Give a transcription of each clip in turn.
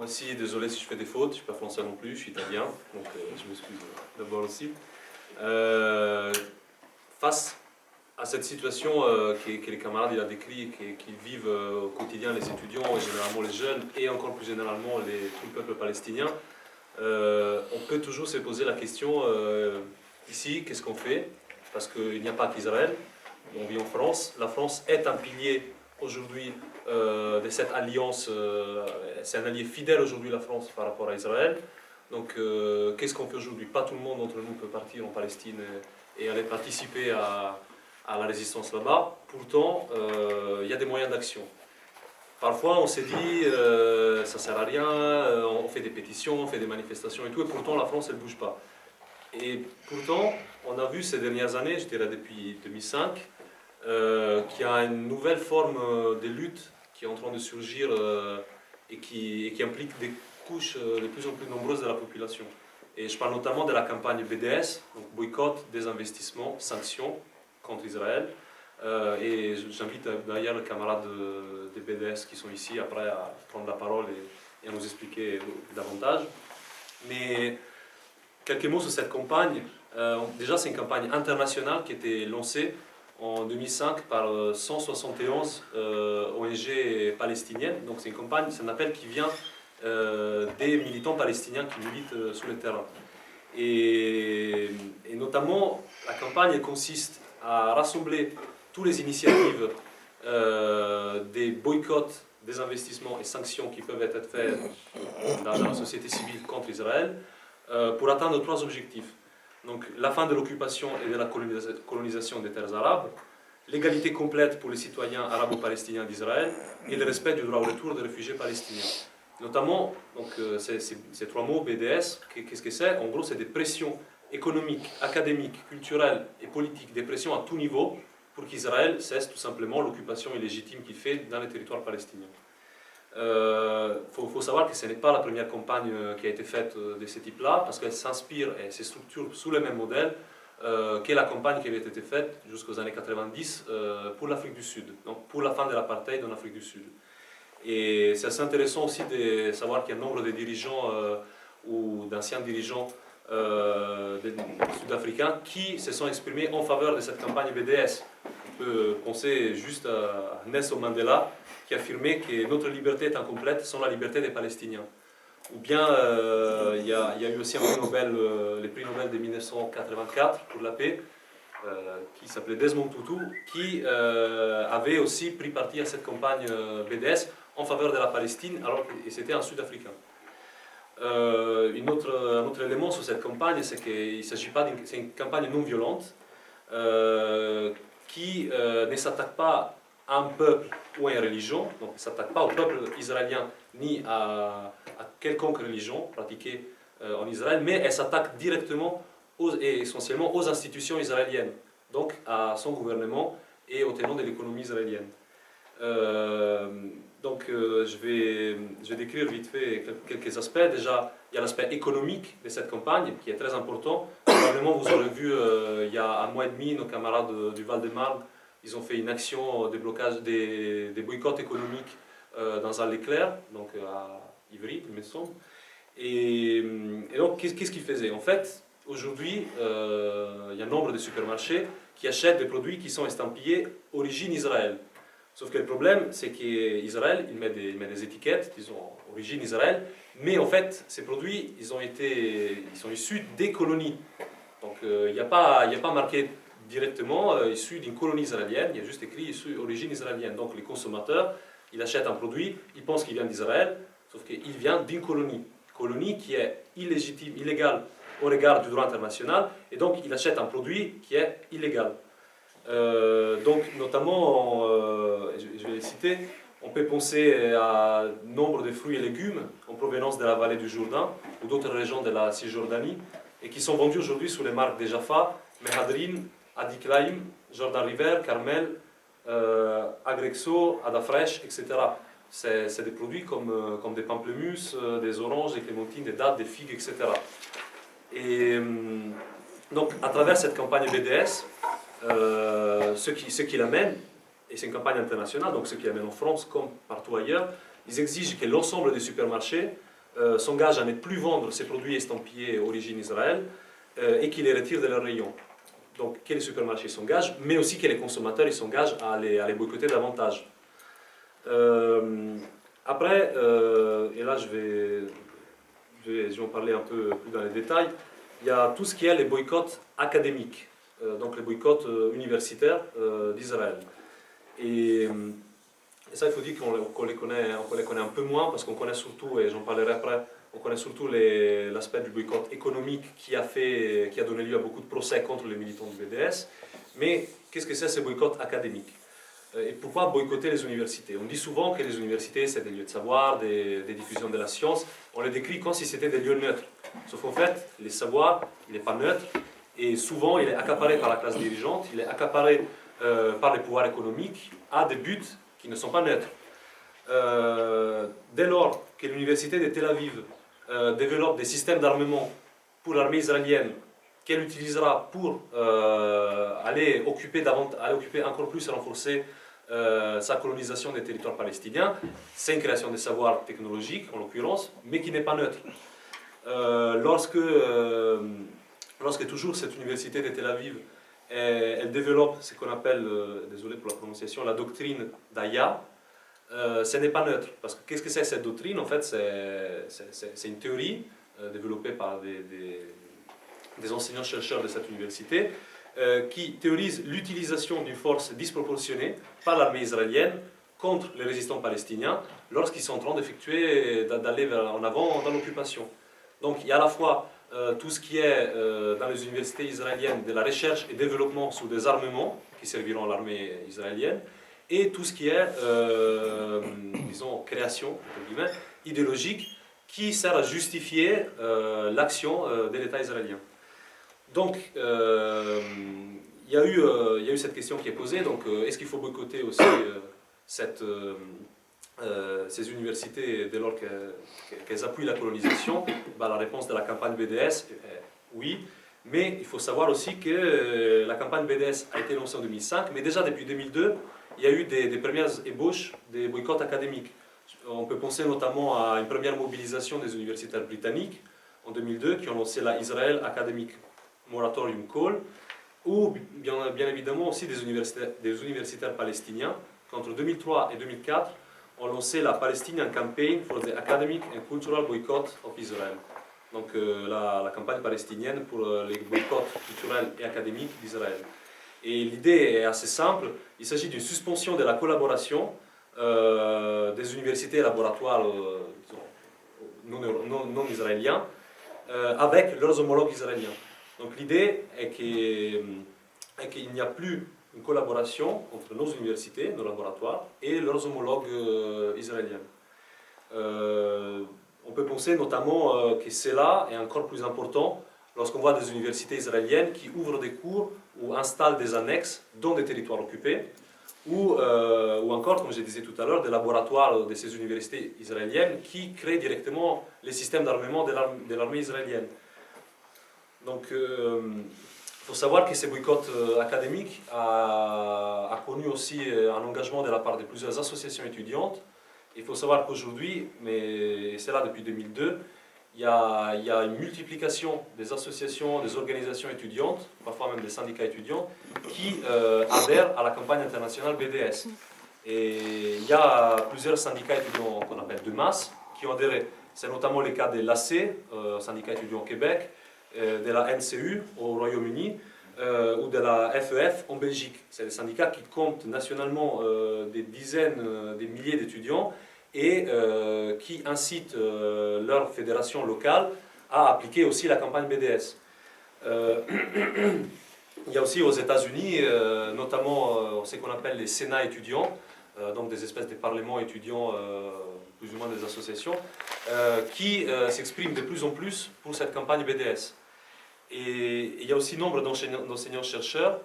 aussi, désolé si je fais des fautes, je ne suis pas français non plus, je suis italien, donc je m'excuse d'abord aussi. Face à cette situation que les camarades il a décrit, qu'ils vivent au quotidien, les étudiants, et généralement les jeunes, et encore plus généralement tout le peuple palestinien, on peut toujours se poser la question, ici, qu'est-ce qu'on fait? Parce qu'il n'y a pas qu'Israël, on vit en France, la France est un pilier aujourd'hui de cette alliance, c'est un allié fidèle aujourd'hui la France par rapport à Israël. Donc qu'est-ce qu'on fait aujourd'hui? Pas tout le monde d'entre nous peut partir en Palestine et aller participer à la résistance là-bas. Pourtant, il y a des moyens d'action. Parfois, on s'est dit, ça sert à rien, on fait des pétitions, on fait des manifestations et tout, et pourtant la France, elle ne bouge pas. Et pourtant, on a vu ces dernières années, je dirais depuis 2005, qu'il y a une nouvelle forme de lutte qui est en train de surgir et qui implique des couches de plus en plus nombreuses de la population. Et je parle notamment de la campagne BDS, donc boycott, désinvestissement, sanctions contre Israël. Et j'invite d'ailleurs les camarades des BDS qui sont ici après à prendre la parole et à nous expliquer davantage. Mais quelques mots sur cette campagne. Déjà, c'est une campagne internationale qui a été lancée en 2005 par 171 ONG palestiniennes. Donc c'est une campagne, c'est un appel qui vient des militants palestiniens qui militent sur le terrain. Et notamment, la campagne consiste à rassembler toutes les initiatives des boycotts, des investissements et sanctions qui peuvent être faits dans la société civile contre Israël pour atteindre 3 objectifs. Donc la fin de l'occupation et de la colonisation des terres arabes, l'égalité complète pour les citoyens arabo-palestiniens d'Israël et le respect du droit au retour des réfugiés palestiniens. Notamment, donc, ces 3 mots, BDS, qu'est-ce que c'est? En gros, c'est des pressions économiques, académiques, culturelles et politiques, des pressions à tout niveau pour qu'Israël cesse tout simplement l'occupation illégitime qu'il fait dans les territoires palestiniens. Faut savoir que ce n'est pas la première campagne qui a été faite de ce type-là, parce qu'elle s'inspire et se structure sous le même modèle que la campagne qui avait été faite jusqu'aux années 90 pour l'Afrique du Sud, donc pour la fin de l'apartheid en Afrique du Sud. Et c'est assez intéressant aussi de savoir qu'il y a un nombre de dirigeants ou d'anciens dirigeants sud-africains qui se sont exprimés en faveur de cette campagne BDS. On peut penser juste à Nelson Mandela qui affirmait que notre liberté est incomplète sans la liberté des Palestiniens. Ou bien il y a eu aussi un prix Nobel, les prix Nobel de 1984 pour la paix, qui s'appelait Desmond Tutu, qui avait aussi pris parti à cette campagne BDS en faveur de la Palestine, alors que c'était un Sud-Africain. Un autre élément sur cette campagne, c'est qu'il s'agit pas c'est une campagne non violente qui ne s'attaque pas à un peuple ou à une religion, donc ne s'attaque pas au peuple israélien ni à quelconque religion pratiquée en Israël, mais elle s'attaque directement et essentiellement aux institutions israéliennes, donc à son gouvernement et aux tenants de l'économie israélienne. Je vais décrire vite fait quelques aspects. Déjà, il y a l'aspect économique de cette campagne qui est très important. Probablement, vous aurez vu, il y a un mois et demi, nos camarades du Val-de-Marne, ils ont fait une action de blocage des boycotts économiques dans un Leclerc, donc à Ivry, il me semble. Et donc, qu'est-ce qu'ils faisaient? En fait, aujourd'hui, il y a un nombre de supermarchés qui achètent des produits qui sont estampillés origine Israël. Sauf que le problème, c'est qu'Israël, il met des étiquettes, disons, origine Israël, mais en fait, ces produits, ils sont issus des colonies. Donc, il n'y a pas marqué directement issu d'une colonie israélienne, il y a juste écrit issu origine israélienne. Donc, les consommateurs, ils achètent un produit, ils pensent qu'il vient d'Israël, sauf qu'il vient d'une colonie qui est illégitime, illégale au regard du droit international, et donc il achète un produit qui est illégal. Donc, notamment, je vais les citer, on peut penser à nombre de fruits et légumes en provenance de la vallée du Jourdain ou d'autres régions de la Cisjordanie et qui sont vendus aujourd'hui sous les marques de Jaffa, Mehadrin, Adiklaim, Jordan River, Carmel, Agrexo, Adafresh, etc. C'est des produits comme des pamplemousses, des oranges, des clémentines, des dattes, des figues, etc. Et donc, à travers cette campagne BDS, ceux qui l'amènent, et c'est une campagne internationale, donc ceux qui l'amènent en France comme partout ailleurs, ils exigent que l'ensemble des supermarchés s'engagent à ne plus vendre ces produits estampillés origine Israël et qui les retirent de leurs rayons. Donc que les supermarchés s'engagent, mais aussi que les consommateurs s'engagent à les boycotter davantage. Après, et là je vais en parler un peu plus dans les détails, il y a tout ce qui est les boycotts académiques, donc les boycotts universitaires d'Israël. Et ça, il faut dire qu'on les connaît un peu moins, parce qu'on connaît surtout, et j'en parlerai après, on connaît surtout l'aspect du boycott économique qui a donné lieu à beaucoup de procès contre les militants du BDS. Mais qu'est-ce que c'est ces boycotts académiques? Et pourquoi boycotter les universités? On dit souvent que les universités, c'est des lieux de savoir, des diffusions de la science. On les décrit comme si c'était des lieux neutres. Sauf qu'en fait, les savoirs, il n'est pas neutre. Et souvent, il est accaparé par la classe dirigeante, il est accaparé par les pouvoirs économiques à des buts qui ne sont pas neutres. Dès lors que l'université de Tel Aviv développe des systèmes d'armement pour l'armée israélienne, qu'elle utilisera pour aller occuper encore plus et renforcer sa colonisation des territoires palestiniens, c'est une création de savoirs technologiques, en l'occurrence, mais qui n'est pas neutre. Lorsque toujours cette université de Tel Aviv, elle développe ce qu'on appelle, désolé pour la prononciation, la doctrine d'Aya, ce n'est pas neutre. Parce que qu'est-ce que c'est cette doctrine? En fait, c'est une théorie développée par des enseignants-chercheurs de cette université qui théorise l'utilisation d'une force disproportionnée par l'armée israélienne contre les résistants palestiniens lorsqu'ils sont en train d'aller en avant dans l'occupation. Donc il y a à la fois tout ce qui est dans les universités israéliennes de la recherche et développement sur des armements qui serviront à l'armée israélienne, et tout ce qui est, disons, création, entre guillemets, idéologique qui sert à justifier l'action de l'État israélien. Donc, il y a eu cette question qui est posée, donc est-ce qu'il faut boycotter aussi ces universités dès lors qu'elles appuient la colonisation? La réponse de la campagne BDS est oui, mais il faut savoir aussi que la campagne BDS a été lancée en 2005, mais déjà depuis 2002, il y a eu des premières ébauches des boycotts académiques. On peut penser notamment à une première mobilisation des universitaires britanniques en 2002 qui ont lancé la Israel Academic Moratorium Call, ou bien évidemment aussi des universitaires palestiniens qui entre 2003 et 2004 ont lancé la Palestinian Campaign for the Academic and Cultural Boycott of Israel. Donc la campagne palestinienne pour les boycotts culturels et académiques d'Israël. Et l'idée est assez simple, il s'agit d'une suspension de la collaboration des universités et laboratoires non israéliens avec leurs homologues israéliens. Donc l'idée est qu'il n'y a plus une collaboration entre nos universités, nos laboratoires et leurs homologues israéliens. On peut penser notamment que cela est encore plus important lorsqu'on voit des universités israéliennes qui ouvrent des cours ou installent des annexes dans des territoires occupés, ou encore, comme je disais tout à l'heure, des laboratoires de ces universités israéliennes qui créent directement les systèmes d'armement de l'armée israélienne. Donc, il faut savoir que ces boycotts académiques a connu aussi un engagement de la part de plusieurs associations étudiantes. Il faut savoir qu'aujourd'hui, mais c'est là depuis 2002, il y a une multiplication des associations, des organisations étudiantes, parfois même des syndicats étudiants, qui adhèrent à la campagne internationale BDS. Et il y a plusieurs syndicats étudiants qu'on appelle de masse qui ont adhéré. C'est notamment le cas de l'AC, syndicat étudiant au Québec, de la NCU au Royaume-Uni, ou de la FEF en Belgique. C'est des syndicats qui comptent nationalement des dizaines, des milliers d'étudiants et qui incitent leur fédération locale à appliquer aussi la campagne BDS. Il y a aussi aux États-Unis, notamment ce qu'on appelle les sénats étudiants, donc des espèces de parlements étudiants, plus ou moins des associations, qui s'expriment de plus en plus pour cette campagne BDS. Et il y a aussi nombre d'enseignants-chercheurs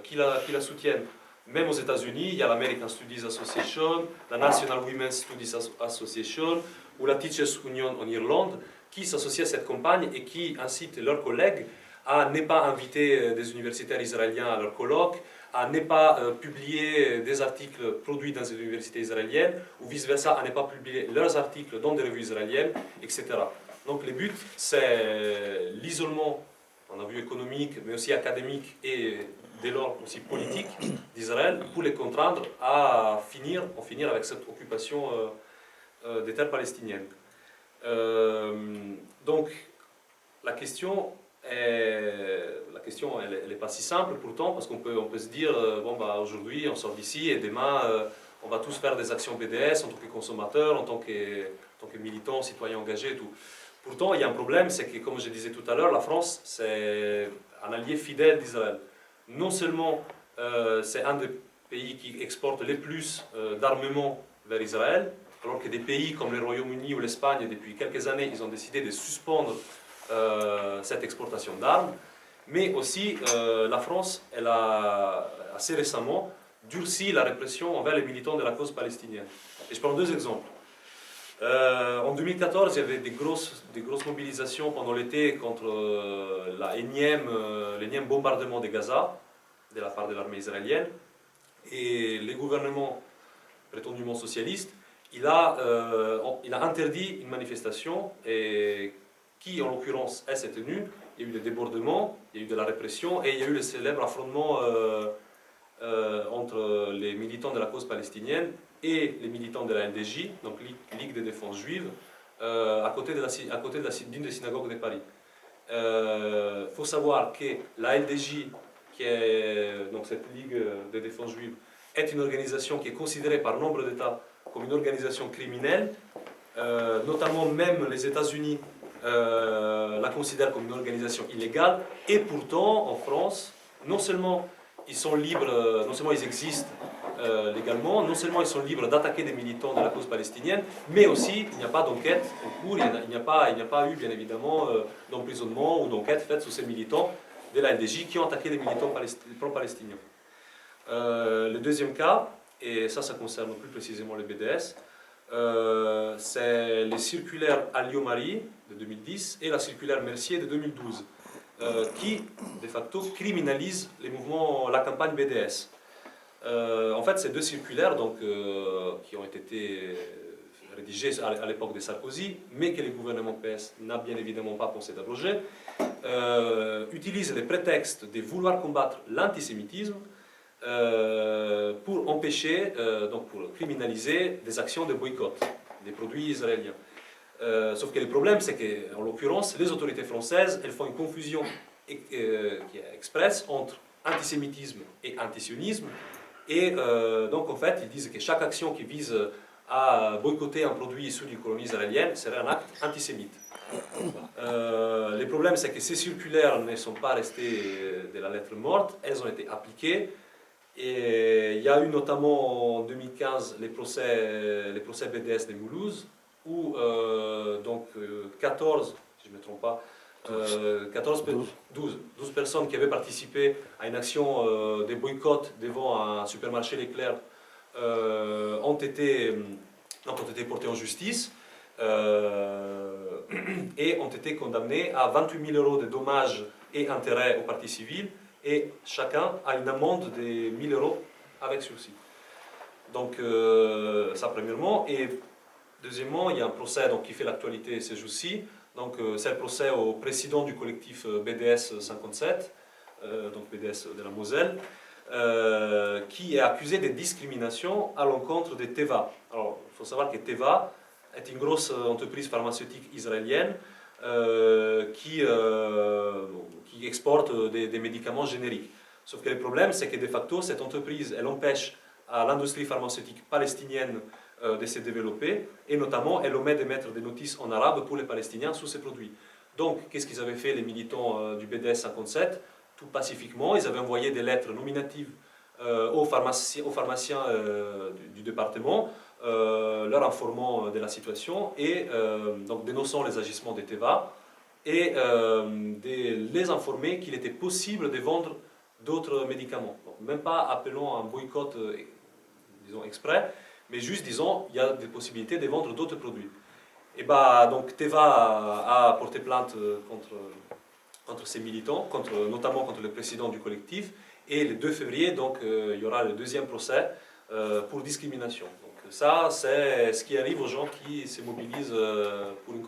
qui la soutiennent. Même aux États-Unis, il y a l'American Studies Association, la National Women's Studies Association ou la Teachers Union en Irlande qui s'associent à cette campagne et qui incitent leurs collègues à ne pas inviter des universitaires israéliens à leurs colloques, à ne pas publier des articles produits dans les universités israéliennes, ou vice-versa, à ne pas publier leurs articles dans des revues israéliennes, etc. Donc le but, c'est l'isolement, on a vu économique, mais aussi académique et dès lors aussi politique d'Israël, pour les contraindre à en finir avec cette occupation des terres palestiniennes. Donc la question, elle n'est pas si simple pourtant, parce qu'on peut se dire, bon, bah, aujourd'hui on sort d'ici et demain on va tous faire des actions BDS en tant que consommateurs, en tant que militants, citoyens engagés et tout. Pourtant, il y a un problème, c'est que, comme je disais tout à l'heure, la France, c'est un allié fidèle d'Israël. Non seulement c'est un des pays qui exporte les plus d'armements vers Israël, alors que des pays comme le Royaume-Uni ou l'Espagne, depuis quelques années, ils ont décidé de suspendre cette exportation d'armes. Mais aussi, la France, elle a assez récemment durci la répression envers les militants de la cause palestinienne. Et je prends deux exemples. En 2014, il y avait des grosses mobilisations pendant l'été contre l'énième bombardement de Gaza de la part de l'armée israélienne. Et le gouvernement, prétendument socialiste, il a interdit une manifestation qui, en l'occurrence, s'est tenue. Il y a eu des débordements, il y a eu de la répression et il y a eu le célèbre affrontement entre les militants de la cause palestinienne et les militants de la LDJ, donc Ligue de défense juive, à côté d'une des synagogues de Paris. Il faut savoir que la LDJ, qui est donc cette Ligue de défense juive, est une organisation qui est considérée par nombre d'États comme une organisation criminelle, notamment même les États-Unis la considèrent comme une organisation illégale, et pourtant en France, non seulement ils sont libres, non seulement ils existent légalement, non seulement ils sont libres d'attaquer des militants de la cause palestinienne, mais aussi il n'y a pas d'enquête en cours, il n'y a pas eu bien évidemment d'emprisonnement ou d'enquête faite sur ces militants de la LDJ qui ont attaqué des militants pro-palestiniens. Le deuxième cas, et ça concerne plus précisément le BDS, c'est les circulaires Alliot-Marie de 2010 et la circulaire Mercier de 2012, qui, de facto, criminalisent la campagne BDS. En fait, ces deux circulaires, donc, qui ont été rédigées à l'époque de Sarkozy, mais que le gouvernement PS n'a bien évidemment pas pensé d'abroger, utilisent les prétextes de vouloir combattre l'antisémitisme pour empêcher, donc pour criminaliser des actions de boycott des produits israéliens. Sauf que le problème, c'est qu'en l'occurrence, les autorités françaises, elles font une confusion qui est expresse entre antisémitisme et antisionisme. Et donc, en fait, ils disent que chaque action qui vise à boycotter un produit issu d'une colonie israélienne serait un acte antisémite. Le problème, c'est que ces circulaires ne sont pas restées de la lettre morte, elles ont été appliquées. Et il y a eu notamment en 2015 les procès BDS de Mulhouse, où 14, si je ne me trompe pas, 12 personnes qui avaient participé à une action de boycott devant un supermarché Leclerc ont été portées en justice et ont été condamnées à 28 000 € de dommages et intérêts aux parties civiles, et chacun a une amende de 1 000 € avec sursis. Donc ça premièrement, et deuxièmement, il y a un procès qui fait l'actualité ces jours-ci. Donc c'est le procès au président du collectif BDS 57, donc BDS de la Moselle, qui est accusé de discrimination à l'encontre de Teva. Alors il faut savoir que Teva est une grosse entreprise pharmaceutique israélienne qui exporte des médicaments génériques. Sauf que le problème, c'est que de facto, cette entreprise, elle empêche à l'industrie pharmaceutique palestinienne de se développer, et notamment, elle omet de mettre des notices en arabe pour les Palestiniens sur ces produits. Donc, qu'est-ce qu'ils avaient fait, les militants du BDS 57? Tout pacifiquement, ils avaient envoyé des lettres nominatives aux pharmaciens du département, leur informant de la situation et donc dénonçant les agissements des Teva, et de les informer qu'il était possible de vendre d'autres médicaments. Donc, même pas appelant à un boycott, disons, exprès, mais juste disant il y a des possibilités de vendre d'autres produits. Et donc Teva a porté plainte contre ces militants, notamment contre le président du collectif, Et le 2 février, donc, il y aura le deuxième procès pour discrimination. Donc ça, c'est ce qui arrive aux gens qui se mobilisent pour une